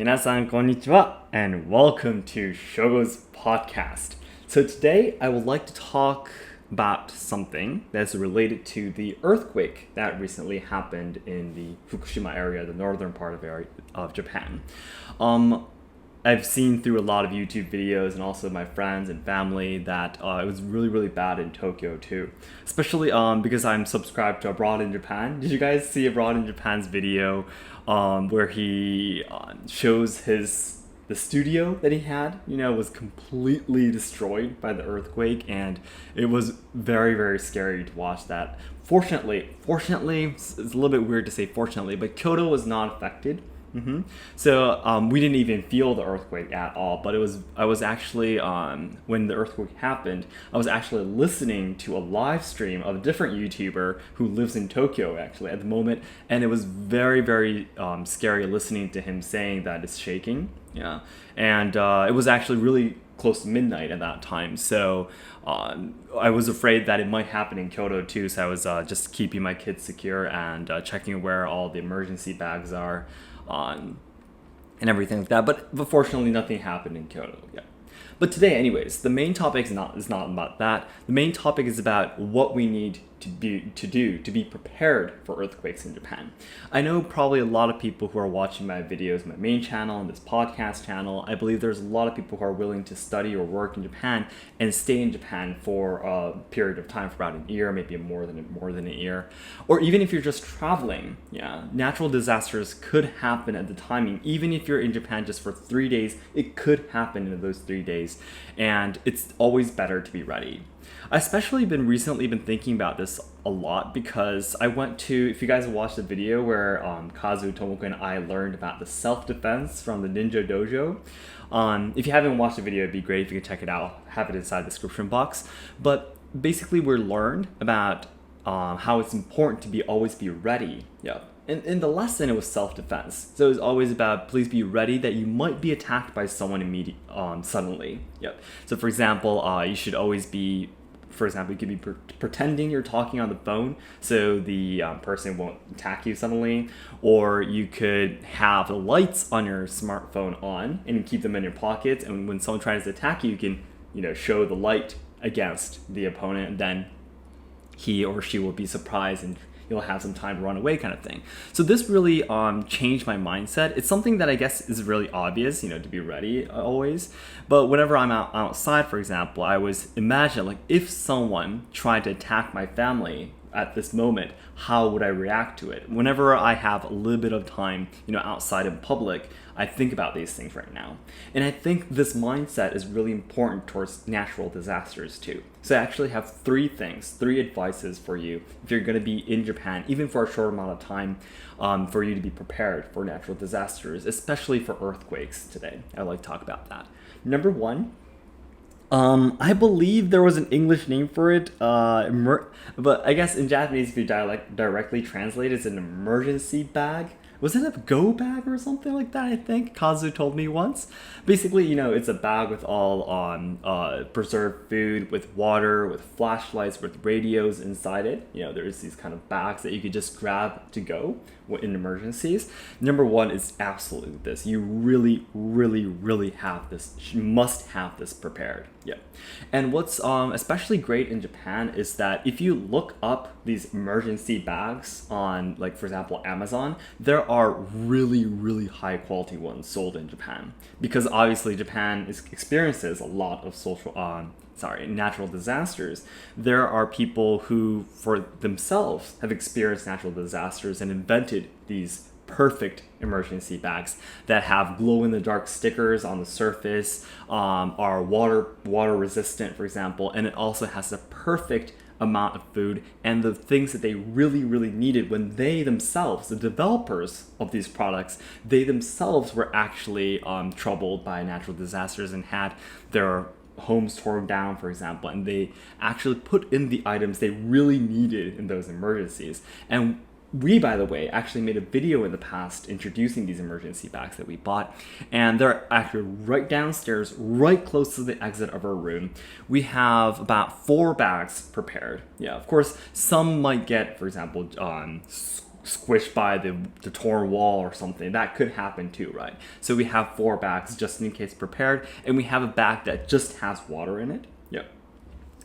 皆さんこんにちは and welcome to Shogo's podcast. So today I would like to talk about something that's related to the earthquake that recently happened in the Fukushima area, the northern part of Japan. I've seen through a lot of YouTube videos and also my friends and family that it was really, really bad in Tokyo too. Especially because I'm subscribed to Abroad in Japan. Did you guys see Abroad in Japan's video where he shows the studio that he had, was completely destroyed by the earthquake, and it was very, very scary to watch that. Fortunately, it's a little bit weird to say fortunately, but Kyoto was not affected. So we didn't even feel the earthquake at all, but I was actually when the earthquake happened, I was actually listening to a live stream of a different YouTuber who lives in Tokyo actually at the moment, and it was very, very scary listening to him saying that it's shaking. Yeah, and it was actually really close to midnight at that time, so I was afraid that it might happen in Kyoto too, so I was just keeping my kids secure and checking where all the emergency bags are and everything like that. But fortunately, nothing happened in Kyoto. Yeah. But today, anyways, the main topic is not about that. The main topic is about what we need to do to be prepared for earthquakes in Japan. I know probably a lot of people who are watching my videos, my main channel and this podcast channel, I believe there's a lot of people who are willing to study or work in Japan and stay in Japan for a period of time, for about a year, maybe more than a year. Or even if you're just traveling, natural disasters could happen at the timing. Even if you're in Japan just for 3 days, it could happen in those 3 days. And it's always better to be ready. I especially recently been thinking about this a lot because I went to, if you guys watched the video where Kazu, Tomoko, and I learned about the self-defense from the Ninja Dojo. If you haven't watched the video, it'd be great if you could check it out. Have it inside the description box. But basically we learned about how it's important to always be ready. Yeah. In the lesson, it was self-defense. So it was always about please be ready that you might be attacked by someone suddenly. Yep. So for example, you should always be, for example, you could be pretending you're talking on the phone so the person won't attack you suddenly. Or you could have the lights on your smartphone on and keep them in your pockets. And when someone tries to attack you, you can, show the light against the opponent, and then he or she will be surprised and you'll have some time to run away, kind of thing. So this really changed my mindset. It's something that I guess is really obvious, to be ready always. But whenever I'm outside, for example, I always imagine like if someone tried to attack my family at this moment, how would I react to it? Whenever I have a little bit of time, outside in public, I think about these things right now. And I think this mindset is really important towards natural disasters too. So I actually have three advices for you if you're going to be in Japan, even for a short amount of time, for you to be prepared for natural disasters, especially for earthquakes today. I'd like to talk about that. Number one, I believe there was an English name for it, but I guess in Japanese, if you directly translate, it's an emergency bag. Was it a go bag or something like that? I think Kazu told me once. Basically, it's a bag with all preserved food, with water, with flashlights, with radios inside it. There's these kind of bags that you could just grab to go in emergencies. Number one is absolutely this. You really, really, really have this. You must have this prepared. Yeah. And what's especially great in Japan is that if you look up these emergency bags on, like, for example, Amazon, there are really, really high quality ones sold in Japan. Because obviously Japan experiences a lot of natural disasters. There are people who, for themselves, have experienced natural disasters and invented these perfect emergency bags that have glow-in-the-dark stickers on the surface, are water resistant, for example, and it also has the perfect amount of food and the things that they really, really needed when they themselves, the developers of these products, they themselves were actually troubled by natural disasters and had their homes torn down, for example, and they actually put in the items they really needed in those emergencies. And we, by the way, actually made a video in the past introducing these emergency bags that we bought, and they're actually right downstairs, right close to the exit of our room. We have about 4 bags prepared. Yeah, of course, some might get, for example, squished by the torn wall or something. That could happen too, right? So we have 4 bags just in case prepared, and we have a bag that just has water in it. Yep.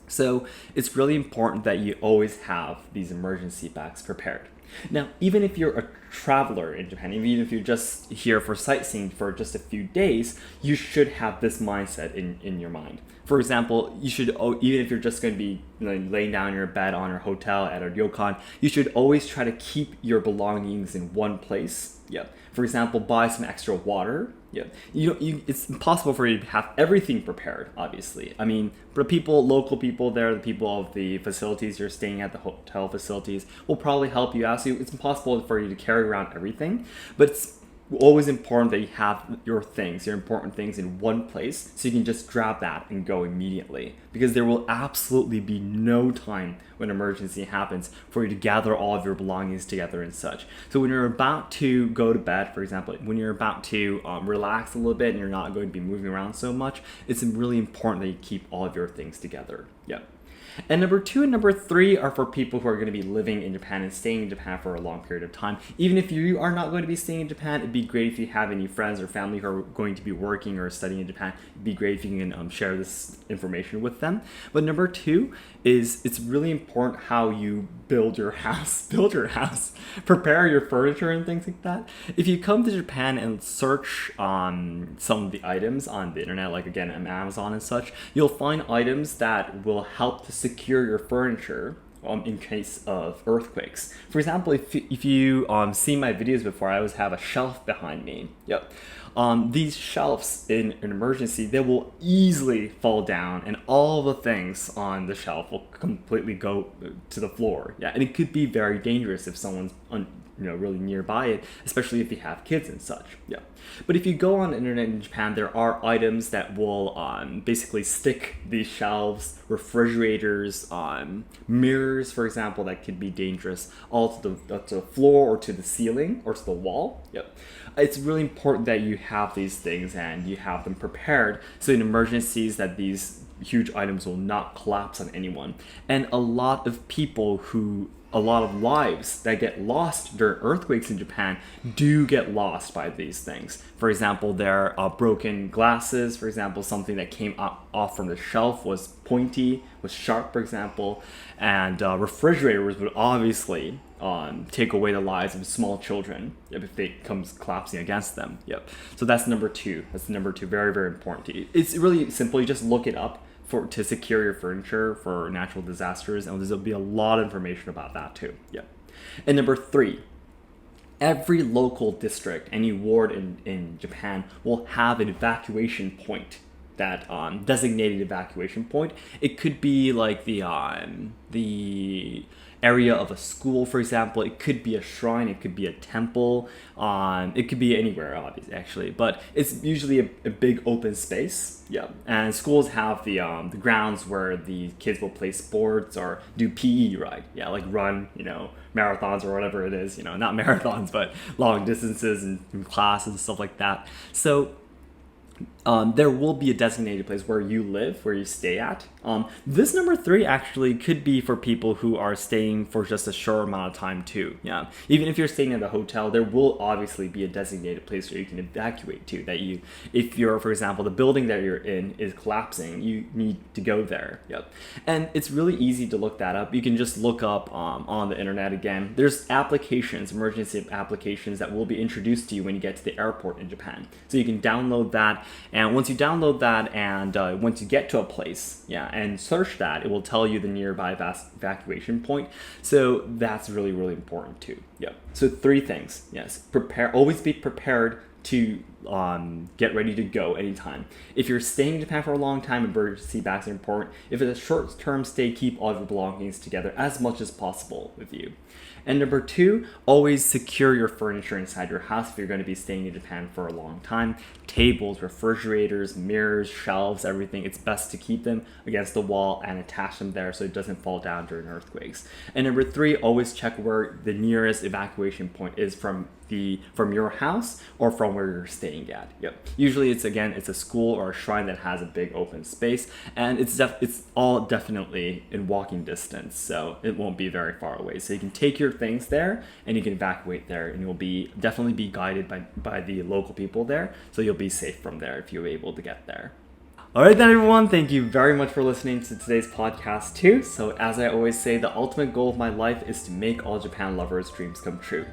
So it's really important that you always have these emergency bags prepared. Now, even if you're a traveler in Japan, even if you're just here for sightseeing for just a few days, you should have this mindset in your mind. For example, you should, even if you're just going to be laying down in your bed on your hotel at a ryokan, you should always try to keep your belongings in one place. Yeah. For example, buy some extra water. Yeah. It's impossible for you to have everything prepared, obviously. I mean, the local people there, the people of the facilities you're staying at, the hotel facilities, will probably help you out. So it's impossible for you to carry around everything, but it's always important that you have your important things in one place, so you can just grab that and go immediately, because there will absolutely be no time when an emergency happens for you to gather all of your belongings together and such. So when you're about to go to bed, for example, when you're about to relax a little bit and you're not going to be moving around so much, it's really important that you keep all of your things together. Yeah. And number 2 and number 3 are for people who are going to be living in Japan and staying in Japan for a long period of time. Even if you are not going to be staying in Japan, it'd be great if you have any friends or family who are going to be working or studying in Japan. It'd be great if you can share this information with them. But number 2 is it's really important how you build your house. Prepare your furniture and things like that. If you come to Japan and search some of the items on the internet, like again on Amazon and such, you'll find items that will help to secure your furniture in case of earthquakes. For example, if you see my videos before, I always have a shelf behind me. Yep. These shelves in an emergency, they will easily fall down, and all the things on the shelf will completely go to the floor. Yeah, and it could be very dangerous if someone's really nearby it, especially if you have kids and such. Yeah. But if you go on the internet in Japan, there are items that will basically stick these shelves, refrigerators, mirrors, for example, that could be dangerous, all to the floor or to the ceiling or to the wall. Yep. It's really important that you have these things and you have them prepared so in emergencies that these huge items will not collapse on anyone. And a lot of lives that get lost during earthquakes in Japan do get lost by these things. For example, there are broken glasses. For example, something that came off from the shelf was pointy, was sharp, for example, and refrigerators would obviously take away the lives of small children if they comes collapsing against them. Yep. So that's number 2. That's number 2. Very, very important. It's really simple. You just look it up to secure your furniture for natural disasters, and there'll be a lot of information about that too. Yeah. And number 3, every local district, any ward in Japan will have an evacuation point, that designated evacuation point. It could be like the area of a school, for example. It could be a shrine, it could be a temple, it could be anywhere, obviously, actually, but it's usually a big open space. Yeah. And schools have the grounds where the kids will play sports or do PE, right? Yeah, like run, marathons or whatever it is, not marathons, but long distances and classes and stuff like that. So there will be a designated place where you live, where you stay at. This number 3 actually could be for people who are staying for just a short amount of time too. Yeah, even if you're staying at a hotel, there will obviously be a designated place where you can evacuate to. If you're, for example, the building that you're in is collapsing, you need to go there. Yep, and it's really easy to look that up. You can just look up on the internet again. There's emergency applications that will be introduced to you when you get to the airport in Japan. So you can download that. And once you download that and once you get to a place, and search that, it will tell you the nearby evacuation point. So that's really, really important too. Yeah. So 3 things. Yes. Always be prepared to get ready to go anytime. If you're staying in Japan for a long time, emergency bags are important. If it's a short-term stay, keep all of your belongings together as much as possible with you. And number 2, always secure your furniture inside your house if you're going to be staying in Japan for a long time. Tables, refrigerators, mirrors, shelves, everything. It's best to keep them against the wall and attach them there so it doesn't fall down during earthquakes. And number 3, always check where the nearest evacuation point is from your house or from where you're staying. staying at. Yep. Usually it's a school or a shrine that has a big open space, and it's all definitely in walking distance, so it won't be very far away. So you can take your things there and you can evacuate there, and you'll definitely be guided by the local people there, so you'll be safe from there if you're able to get there. All right then, everyone, thank you very much for listening to today's podcast too. So as I always say, the ultimate goal of my life is to make all Japan lovers' dreams come true.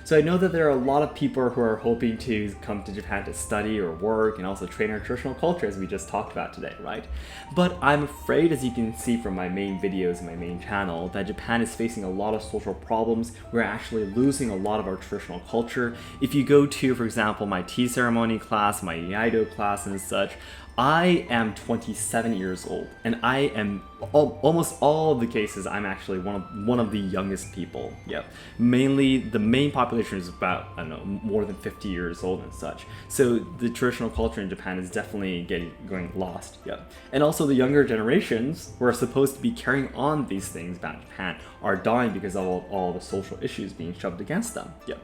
So I know that there are a lot of people who are hoping to come to Japan to study or work and also train our traditional culture, as we just talked about today, right? But I'm afraid, as you can see from my main videos and my main channel, that Japan is facing a lot of social problems. We're actually losing a lot of our traditional culture. If you go to, for example, my tea ceremony class, my Iaido class and such, I am 27 years old, and I am almost all of the cases I'm actually one of the youngest people. Yep. Mainly the main population is about, I don't know, more than 50 years old and such. So the traditional culture in Japan is definitely going lost. Yep. And also the younger generations who are supposed to be carrying on these things about Japan are dying because of all the social issues being shoved against them. Yep.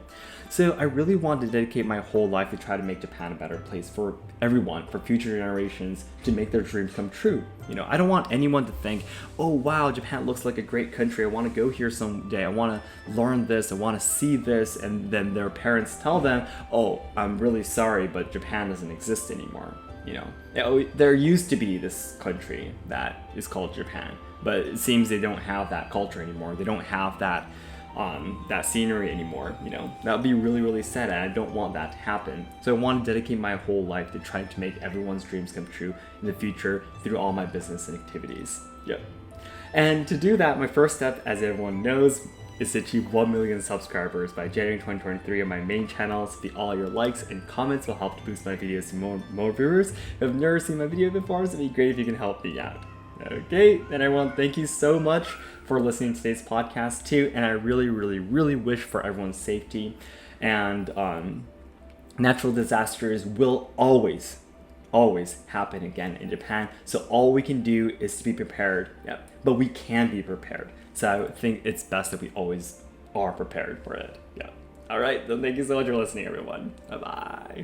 So I really want to dedicate my whole life to try to make Japan a better place for everyone, for future generations, to make their dreams come true. I don't want anyone to think, oh wow, Japan looks like a great country, I want to go here someday, I want to learn this, I want to see this, and then their parents tell them, oh, I'm really sorry, but Japan doesn't exist anymore. There used to be this country that is called Japan, but it seems they don't have that culture anymore. They don't have that scenery anymore. That would be really, really sad, and I don't want that to happen. So I want to dedicate my whole life to trying to make everyone's dreams come true in the future through all my business and activities. Yep. And to do that, my first step, as everyone knows, is to achieve 1 million subscribers by January 2023 on my main channel. So all your likes and comments will help to boost my videos to more viewers who have never seen my video before, so it'd be great if you can help me out. Okay, then everyone, thank you so much for listening to today's podcast too, and I really, really, really wish for everyone's safety. And natural disasters will always happen again in Japan, so all we can do is to be prepared. Yeah, but we can be prepared, so I think it's best that we always are prepared for it. Yeah. All right, then thank you so much for listening, everyone. Bye bye.